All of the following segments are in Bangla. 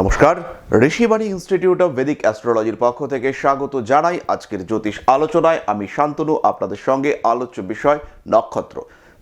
নমস্কার, ঋষিবাণী ইনস্টিটিউট অফ ভেদিক অ্যাস্ট্রোলজির পক্ষ থেকে স্বাগত জানাই আজকের জ্যোতিষ আলোচনায়। আমি শান্তনু, আপনাদের সঙ্গে আলোচ্য বিষয় নক্ষত্র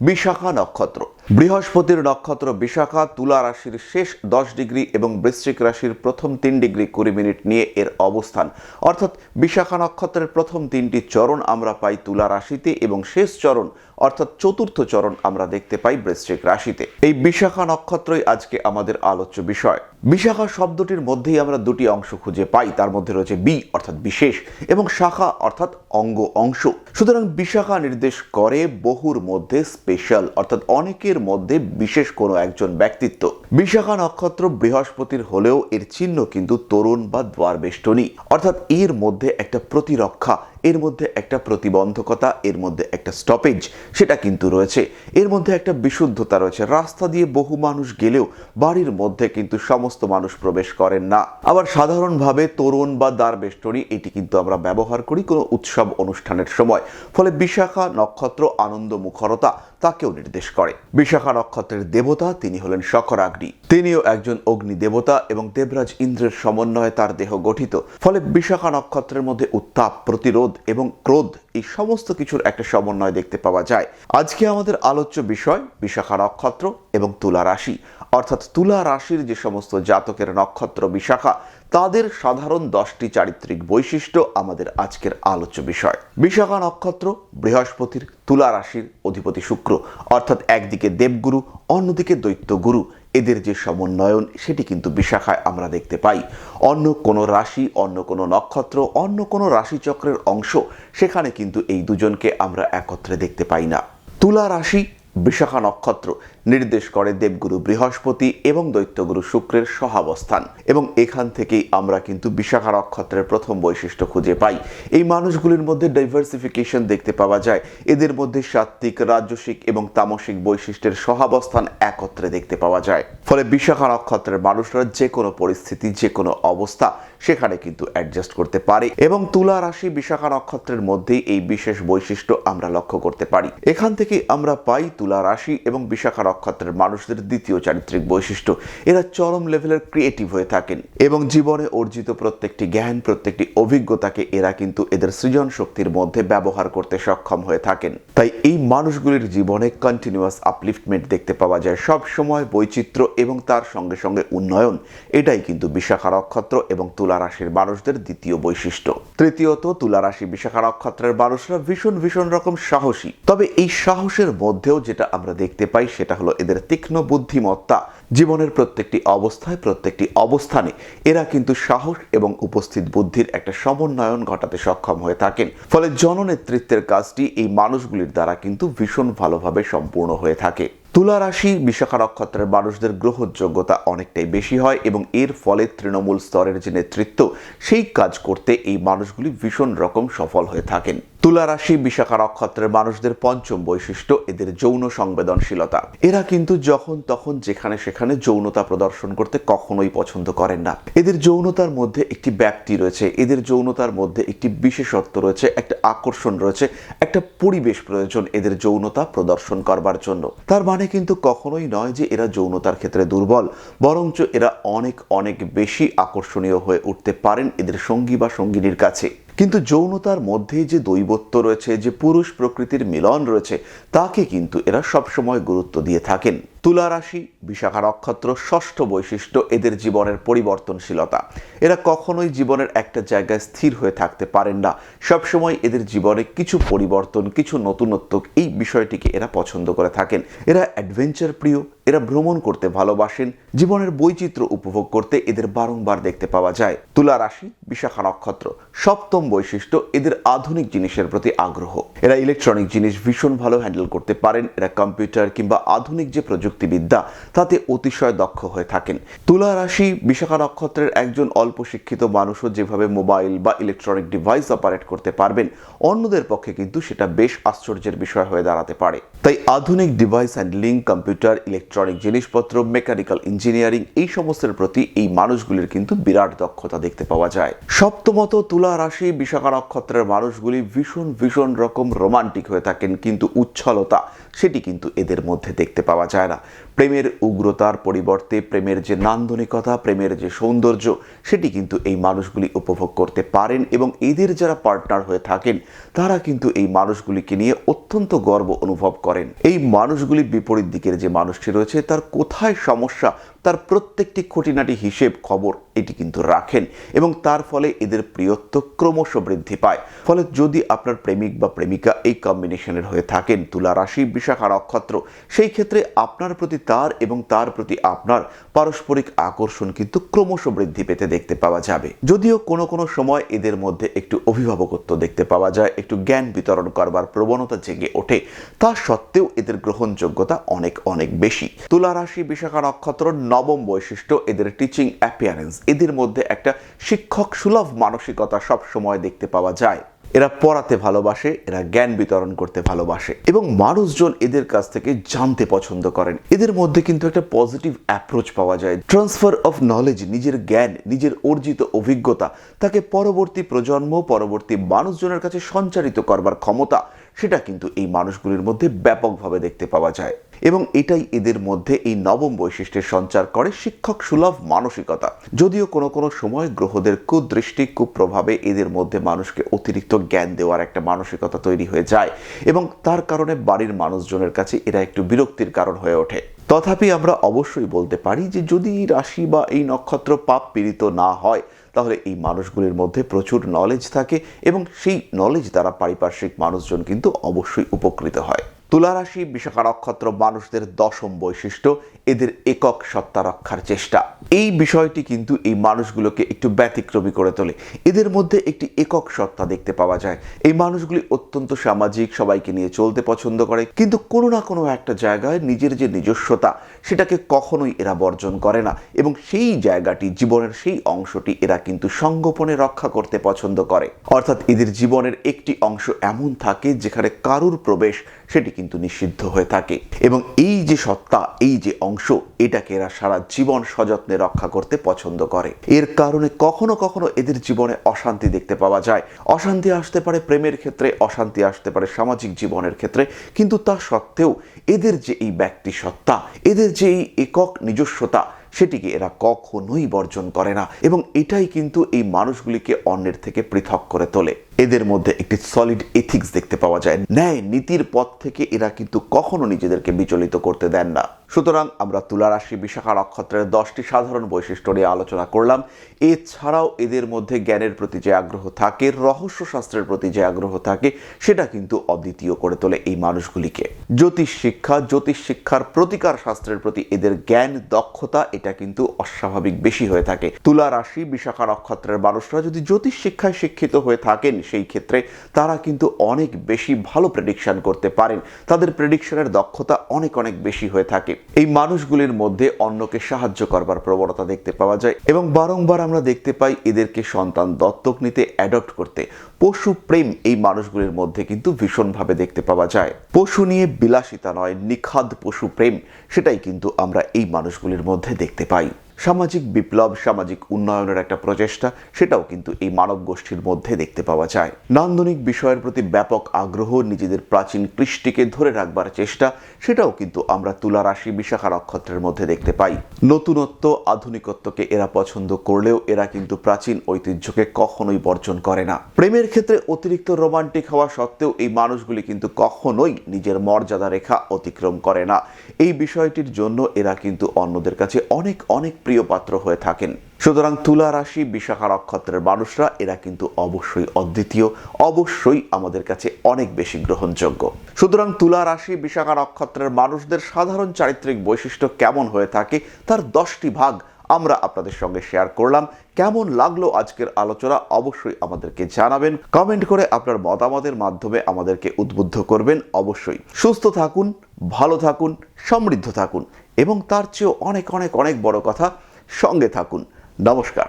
বিশাখা নক্ষত্র। বৃহস্পতির নক্ষত্র বিশাখা তুলা রাশির শেষ 10 ডিগ্রি এবং বৃশ্চিক রাশির প্রথম 3 ডিগ্রি 20 মিনিট নিয়ে এর অবস্থান। অর্থাৎ বিশাখা নক্ষত্রের প্রথম 3টি চরণ আমরা পাই তুলা রাশিতে এবং শেষ চরণ অর্থাৎ চতুর্থ চরণ আমরা দেখতে পাই বৃশ্চিক রাশিতে। এই বিশাখা নক্ষত্রই আজকে আমাদের আলোচ্য বিষয়। বিশাখা শব্দটির মধ্যেই আমরা দুটি অংশ খুঁজে পাই, তার মধ্যে রয়েছে বি অর্থাৎ বিশেষ এবং শাখা অর্থাৎ অঙ্গ অংশ। সুতরাং বিশাখা নির্দেশ করে বহুর মধ্যে স্পেশাল অর্থাৎ অনেকের মধ্যে বিশেষ কোনো একজন ব্যক্তিত্ব। বিশাখা নক্ষত্র বৃহস্পতির হলেও এর চিহ্ন কিন্তু তরুণ বা দ্বারবেষ্টনী, অর্থাৎ এর মধ্যে একটা প্রতিরক্ষা, এর মধ্যে একটা প্রতিবন্ধকতা, এর মধ্যে একটা স্টপেজ সেটা কিন্তু রয়েছে। এর মধ্যে একটা বিশুদ্ধতা রয়েছে। রাস্তা দিয়ে বহু মানুষ গেলেও বাড়ির মধ্যে কিন্তু সমস্ত মানুষ প্রবেশ করেন না। আবার সাধারণভাবে তরুণ বা দ্বারবেষ্টনী এটি কিন্তু আমরা ব্যবহার করি কোনো উৎসব অনুষ্ঠানের সময়। ফলে বিশাখা নক্ষত্র আনন্দ মুখরতা তাকেও নির্দেশ করে। বিশাখা নক্ষত্রের দেবতা তিনি হলেন শকরাগ্নি। তিনিও একজন অগ্নি দেবতা এবং দেবরাজ ইন্দ্রের সমন্বয়ে তার দেহ গঠিত। ফলে বিশাখা নক্ষত্রের মধ্যে উত্তাপ, প্রতিরোধ এবং ক্রোধ এই সমস্ত কিছুর একটা সমন্বয় দেখতে পাওয়া যায়। আজকে আমাদের আলোচ্য বিষয় বিশাখা নক্ষত্র এবং তুলা রাশি। অর্থাৎ তুলা রাশির যে সমস্ত জাতকের নক্ষত্র বিশাখা তাদের সাধারণ 10টি চারিত্রিক বৈশিষ্ট্য আমাদের আজকের আলোচ্য বিষয়। বিশাখা নক্ষত্র বৃহস্পতির, তুলা রাশির অধিপতি শুক্র, অর্থাৎ একদিকে দেবগুরু অন্যদিকে দৈত্যগুরু, এদের যে সমন্বয়ন সেটি কিন্তু বিশাখায় আমরা দেখতে পাই। অন্য কোনো রাশি, অন্য কোনো নক্ষত্র, অন্য কোনো রাশিচক্রের অংশ সেখানে কিন্তু এই দুজনকে আমরা একত্রে দেখতে পাই না। তুলা রাশি বিশাখা নক্ষত্র নির্দেশ করে দেবগুরু বৃহস্পতি এবং দৈত্যগুরু শুক্রের সহাবস্থান, এবং এখান থেকেই আমরা কিন্তু বিশাখা নক্ষত্রের প্রথম বৈশিষ্ট্য খুঁজে পাই। এই মানুষগুলির মধ্যে ডাইভার্সিফিকেশন দেখতে পাওয়া যায়। এদের মধ্যে সাত্ত্বিক, রাজসিক এবং তামসিক বৈশিষ্ট্যের সহাবস্থান একত্রে দেখতে পাওয়া যায়। ফলে বিশাখা নক্ষত্রের মানুষরা যে কোনো পরিস্থিতি, যে কোনো অবস্থা সেখানে কিন্তু অ্যাডজাস্ট করতে পারে, এবং তুলা রাশি বিশাখা নক্ষত্রের মধ্যেই এই বিশেষ বৈশিষ্ট্য আমরা লক্ষ্য করতে পারি। এখান থেকে আমরা পাই তুলা রাশি এবং বিশাখা নক্ষত্রের মানুষদের দ্বিতীয় চারিত্রিক বৈশিষ্ট্য, এরা চরম লেভেলের ক্রিয়েটিভ হয়ে থাকেন এবং জীবনে অর্জিত প্রত্যেকটি জ্ঞান, প্রত্যেকটি অভিজ্ঞতাকে এরা কিন্তু এদের সৃজন শক্তির মধ্যে ব্যবহার করতে সক্ষম হয়ে থাকেন। তাই এই মানুষগুলির জীবনে কন্টিনিউয়াস আপলিফটমেন্ট দেখতে পাওয়া যায়, সব সময় বৈচিত্র্য এবং তার সঙ্গে সঙ্গে উন্নয়ন। এটাই কিন্তু বিশাখা নক্ষত্র এবং তুলা রাশির মানুষদের দ্বিতীয় বৈশিষ্ট্য। তৃতীয়ত, তুলা রাশি বিশাখা নক্ষত্রের মানুষরা ভীষণ রকম সাহসী। তবে এই সাহসের মধ্যেও যেটা আমরা দেখতে পাই সেটা হলো এদের তীক্ষ্ণ বুদ্ধিমত্তা। জীবনের প্রত্যেকটি অবস্থায়, প্রত্যেকটি অবস্থানে এরা কিন্তু সাহস এবং উপস্থিত বুদ্ধির একটা সমন্বয়ন ঘটাতে সক্ষম হয়ে থাকেন। ফলে জননেতৃত্বের কাজটি এই মানুষগুলির দ্বারা কিন্তু ভীষণ ভালোভাবে সম্পূর্ণ হয়ে থাকে। তুলা রাশি বিশাখা নক্ষত্রের মানুষদের গ্রহণযোগ্যতা অনেকটাই বেশি হয় এবং এর ফলে তৃণমূল স্তরের যে নেতৃত্ব সেই কাজ করতে এই মানুষগুলি ভীষণ রকম সফল হয়ে থাকেন। তুলা রাশি বিশাখা নক্ষত্রের মানুষদের পঞ্চম বৈশিষ্ট্য এদের যৌন সংবেদনশীলতা। এরা কিন্তু যখন তখন যেখানে সেখানে যৌনতা প্রদর্শন করতে কখনোই পছন্দ করেন না। এদের যৌনতার মধ্যে একটি ব্যাপ্তি রয়েছে, এদের যৌনতার মধ্যে একটি বিশেষত্ব রয়েছে, একটা আকর্ষণ রয়েছে, একটা পরিবেশ প্রয়োজন এদের যৌনতা প্রদর্শন করবার জন্য। তার মানে কিন্তু কখনোই নয় যে এরা যৌনতার ক্ষেত্রে দুর্বল, বরঞ্চ এরা অনেক বেশি আকর্ষণীয় হয়ে উঠতে পারেন এদের সঙ্গী বা সঙ্গিনীর কাছে। কিন্তু যৌনতার মধ্যে যে দৈবত্ব রয়েছে, যে পুরুষ প্রকৃতির মিলন রয়েছে, তাকে কিন্তু এরা সবসময় গুরুত্ব দিয়ে থাকেন। তুলা রাশি বিশাখা নক্ষত্র ষষ্ঠ বৈশিষ্ট্য এদের জীবনের পরিবর্তনশীলতা। এরা কখনোই জীবনের একটা জায়গায় স্থির হয়ে থাকতে পারেন না। সবসময় এদের জীবনে কিছু পরিবর্তন, কিছু নতুনত্ব, এই বিষয়টিকে এরা পছন্দ করে থাকেন। এরা অ্যাডভেঞ্চার প্রিয়, এরা ভ্রমণ করতে ভালোবাসেন, জীবনের বৈচিত্র্য উপভোগ করতে এদের বারংবার দেখতে পাওয়া যায়। তুলা রাশি বিশাখা নক্ষত্র সপ্তম বৈশিষ্ট্য এদের আধুনিক জিনিসের প্রতি আগ্রহ। এরা ইলেকট্রনিক জিনিস ভীষণ ভালো হ্যান্ডেল করতে পারেন। এরা কম্পিউটার কিংবা আধুনিক যে প্রযুক্তিবিদ্যা তাতে অতিশয় দক্ষ হয়ে থাকেন। তুলা রাশি বিশাখা নক্ষত্রের একজন অল্প শিক্ষিত মানুষও যেভাবে মোবাইল বা ইলেকট্রনিক ডিভাইস অপারেট করতে পারবেন, অন্যদের পক্ষে কিন্তু সেটা বেশ আশ্চর্যের বিষয় হয়ে দাঁড়াতে পারে। তাই আধুনিক ডিভাইস হ্যান্ডলিং, কম্পিউটার, ইলেকট্রনিক জিনিসপত্র, মেকানিক্যাল ইঞ্জিনিয়ারিং এই সমস্তের প্রতি এই মানুষগুলির কিন্তু বিরাট দক্ষতা দেখতে পাওয়া যায়। সপ্তমত, তুলা রাশি বিশাখা নক্ষত্রের মানুষগুলি ভীষণ রকম রোমান্টিক হয়ে থাকেন, কিন্তু উচ্ছলতা সেটি কিন্তু এদের মধ্যে দেখতে পাওয়া যায় না। প্রেমের উগ্রতার পরিবর্তে প্রেমের যে নান্দনিকতা, প্রেমের যে সৌন্দর্য, সেটি কিন্তু এই মানুষগুলি উপভোগ করতে পারেন এবং এদের যারা পার্টনার হয়ে থাকেন তারা কিন্তু এই মানুষগুলিকে নিয়ে অত্যন্ত গর্ব অনুভব করেন। এই মানুষগুলি বিপরীত দিকের যে মানুষটি রয়েছে তার কোথায় সমস্যা তার প্রত্যেকটি খুঁটিনাটি হিসেব খবর এটি কিন্তু রাখেন এবং তার ফলে এদের প্রিয়ত্ব ক্রমশ বৃদ্ধি পায়। ফলে যদি আপনার প্রেমিক বা প্রেমিকা এই কম্বিনেশনের হয়ে থাকেন তুলা রাশি বিশাখা নক্ষত্র, সেই ক্ষেত্রে আপনার প্রতি তার এবং তার প্রতি আপনার পারস্পরিক আকর্ষণ কিন্তু ক্রমশ বৃদ্ধি পেতে দেখতে পাওয়া যাবে। যদিও কোনো কোনো সময় এদের মধ্যে একটু অভিভাবকত্ব দেখতে পাওয়া যায়, একটু জ্ঞান বিতরণ করবার প্রবণতা জেগে ওঠে, তা সত্ত্বেও এদের গ্রহণযোগ্যতা অনেক অনেক বেশি। তুলা রাশি বিশাখা নক্ষত্র নবম বৈশিষ্ট্য এদের টিচিং অ্যাপিয়ারেন্স। এদের মধ্যে একটা শিক্ষক সুলভ মানসিকতা সব সময় দেখতে পাওয়া যায়। এরা পড়াতে ভালোবাসে, এরা জ্ঞান বিতরণ করতে ভালোবাসে এবং মানুষজন এদের কাছ থেকে জানতে পছন্দ করেন। এদের মধ্যে কিন্তু একটা পজিটিভ অ্যাপ্রোচ পাওয়া যায়। ট্রান্সফার অফ নলেজ, নিজের জ্ঞান, নিজের অর্জিত অভিজ্ঞতা তাকে পরবর্তী প্রজন্ম, পরবর্তী মানুষজনের কাছে সঞ্চারিত করবার ক্ষমতা, সেটা কিন্তু এই মানুষগুলির মধ্যে ব্যাপকভাবে দেখতে পাওয়া যায় এবং এটাই এদের মধ্যে এই নবম বৈশিষ্ট্যের সঞ্চার করে শিক্ষক সুলভ মানসিকতা। যদিও কোনো কোনো সময় গ্রহদের কুদৃষ্টি, কুপ্রভাবে এদের মধ্যে মানুষকে অতিরিক্ত জ্ঞান দেওয়ার একটা মানসিকতা তৈরি হয়ে যায় এবং তার কারণে বাড়ির মানুষজনের কাছে এরা একটু বিরক্তির কারণ হয়ে ওঠে। তথাপি আমরা অবশ্যই বলতে পারি যে যদি এই রাশি বা এই নক্ষত্র পাপ পীড়িত না হয় তাহলে এই মানুষগুলির মধ্যে প্রচুর নলেজ থাকে এবং সেই নলেজ দ্বারা পারিপার্শ্বিক মানুষজন কিন্তু অবশ্যই উপকৃত হয়। তুলা রাশি বিশাখা নক্ষত্র মানুষদের দশম বৈশিষ্ট্য এদের একক সত্তা রক্ষার চেষ্টা। এই বিষয়টি কিন্তু এই মানুষগুলোকে একটু ব্যতিক্রমী করে তোলে। এদের মধ্যে একটি একক সত্তা দেখতে পাওয়া যায়। এই মানুষগুলি অত্যন্ত সামাজিক, সবাইকে নিয়ে চলতে পছন্দ করে, কিন্তু কোনো না কোনো একটা জায়গায় নিজের যে নিজস্বতা সেটাকে কখনোই এরা বর্জন করে না এবং সেই জায়গাটি, জীবনের সেই অংশটি এরা কিন্তু সংগোপনে রক্ষা করতে পছন্দ করে। অর্থাৎ এদের জীবনের একটি অংশ এমন থাকে যেখানে কারুর প্রবেশ সেটি কিন্তু নিষিদ্ধ হয়ে থাকে এবং এই যে সত্তা, এই যে অংশ, এটাকে এরা সারা জীবন সযত্নে রক্ষা করতে পছন্দ করে। এর কারণে কখনো কখনো এদের জীবনে অশান্তি দেখতে পাওয়া যায়। অশান্তি আসতে পারে প্রেমের ক্ষেত্রে, অশান্তি আসতে পারে সামাজিক জীবনের ক্ষেত্রে, কিন্তু তা সত্ত্বেও এদের যে এই ব্যক্তি সত্তা, এদের যে এই একক নিজস্বতা, সেটিকে এরা কখনোই বর্জন করে না এবং এটাই কিন্তু এই মানুষগুলিকে অন্যের থেকে পৃথক করে তোলে। এদের মধ্যে একটি সলিড এথিক্স দেখতে পাওয়া যায়। ন্যায় নীতির পথ থেকে এরা কিন্তু কখনো নিজেদেরকে বিচলিত করতে দেন না। সুতরাং আমরা তুলা রাশি বিশাখা নক্ষত্রের 10টি সাধারণ বৈশিষ্ট্য নিয়ে আলোচনা করলাম। এছাড়াও এদের মধ্যে জ্ঞানের প্রতি যে আগ্রহ থাকে, রহস্য শাস্ত্রের প্রতি যে আগ্রহ থাকে, সেটা কিন্তু অদ্বিতীয় করে তোলে এই মানুষগুলিকে। জ্যোতিষ শিক্ষার প্রতিকার শাস্ত্রের প্রতি এদের জ্ঞান, দক্ষতা, এটা কিন্তু অস্বাভাবিক বেশি হয়ে থাকে। তুলা রাশি বিশাখা নক্ষত্রের মানুষরা যদি জ্যোতিষ শিক্ষায় শিক্ষিত হয়ে থাকেন, সেই ক্ষেত্রে তারা কিন্তু অনেক বেশি ভালো প্রেডিকশন করতে পারেন। তাদের প্রেডিকশনের দক্ষতা অনেক অনেক বেশি হয়ে থাকে। এই মানুষগুলির মধ্যে অন্যকে সাহায্য করবার প্রবণতা দেখতে পাওয়া যায় এবং বারংবার আমরা দেখতে পাই এদেরকে সন্তান দত্তক নিতে, অ্যাডপ্ট করতে। পশু প্রেম এই মানুষগুলির মধ্যে কিন্তু ভীষণভাবে দেখতে পাওয়া যায়। পশু নিয়ে বিলাসিতা নয়, নিখাদ পশু প্রেম, সেটাই কিন্তু আমরা এই মানুষগুলির মধ্যে দেখতে পাই। সামাজিক বিপ্লব, সামাজিক উন্নয়নের একটা প্রচেষ্টা, সেটাও কিন্তু এই মানব গোষ্ঠীর মধ্যে দেখতে পাওয়া যায়। নান্দনিক বিষয়ের প্রতি ব্যাপক আগ্রহ, নিজেদের প্রাচীন কৃষ্টিকে ধরে রাখবার চেষ্টা, সেটাও কিন্তু আমরা তুলা রাশি বিশাখা নক্ষত্রের মধ্যে দেখতে পাই। নতুনত্ব, আধুনিকত্বকে এরা পছন্দ করলেও এরা কিন্তু প্রাচীন ঐতিহ্যকে কখনোই বর্জন করে না। প্রেমের ক্ষেত্রে অতিরিক্ত রোমান্টিক হওয়া সত্ত্বেও এই মানুষগুলি কিন্তু কখনোই নিজের মর্যাদা রেখা অতিক্রম করে না। এই বিষয়টির জন্য এরা কিন্তু অন্যদের কাছে অনেক অনেক প্রিয় পাত্র হয়ে থাকেন। সুতরাং তুলা রাশি বিশাখা নক্ষত্রের মানুষরা এরা কিন্তু অবশ্যই অদ্বিতীয়, অবশ্যই আমাদের কাছে অনেক বেশি গ্রহণযোগ্য। সুতরাং তুলা রাশি বিশাখা নক্ষত্রের মানুষদের সাধারণ চারিত্রিক বৈশিষ্ট্য কেমন হয়ে থাকে তার 10টি ভাগ আমরা আপনাদের সঙ্গে শেয়ার করলাম। কেমন লাগলো আজকের আলোচনা অবশ্যই আমাদেরকে জানাবেন। কমেন্ট করে আপনার মতামতের মাধ্যমে আমাদেরকে উদ্বুদ্ধ করবেন। অবশ্যই সুস্থ থাকুন, ভালো থাকুন, সমৃদ্ধ থাকুন এবং তার চেয়েও অনেক অনেক অনেক বড় কথা, সঙ্গে থাকুন। নমস্কার।